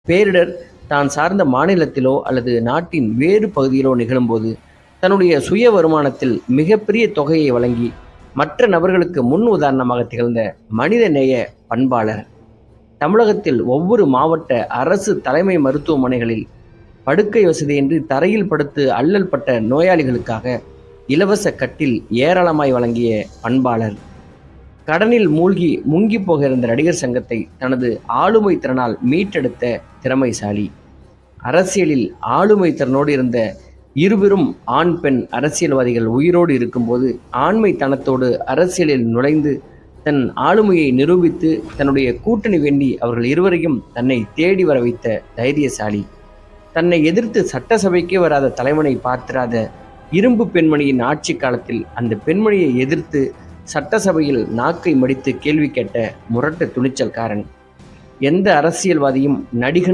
பேரிடர் தான் சார்ந்த மாநிலத்திலோ அல்லது நாட்டின் வேறு பகுதியிலோ நிகழும்போது தன்னுடைய சுய வருமானத்தில் மிகப்பெரிய தொகையை வழங்கி மற்ற நபர்களுக்கு முன் உதாரணமாக திகழ்ந்த மனிதநேய பண்பாளர். தமிழகத்தில் ஒவ்வொரு மாவட்ட அரசு தலைமை மருத்துவமனைகளில் படுக்கை வசதியின்றி தரையில் படுத்து அல்லல் பட்ட நோயாளிகளுக்காக இலவச கட்டில் ஏராளமாய் வழங்கிய பண்பாளர். கடனில் மூழ்கி முங்கி போக இருந்த நடிகர் சங்கத்தை தனது ஆளுமை திறனால் மீட்டெடுத்த திறமைசாலி. அரசியலில் ஆளுமை திறனோடு இருந்த இருவரும் ஆண் பெண் அரசியல்வாதிகள் உயிரோடு இருக்கும்போது ஆண்மை தனத்தோடு அரசியலில் நுழைந்து தன் ஆளுமையை நிரூபித்து தன்னுடைய கூட்டணி வேண்டி அவர்கள் இருவரையும் தன்னை தேடி வர வைத்த தைரியசாலி. தன்னை எதிர்த்து சட்டசபைக்கே வராத தலைவனை பார்த்திராத இரும்பு பெண்மணியின் ஆட்சி காலத்தில் அந்த பெண்மணியை எதிர்த்து சட்டசபையில் நாக்கை மடித்து கேள்வி கேட்ட முரட்டு துணிச்சல்காரன். எந்த அரசியல்வாதியும் நடிகன்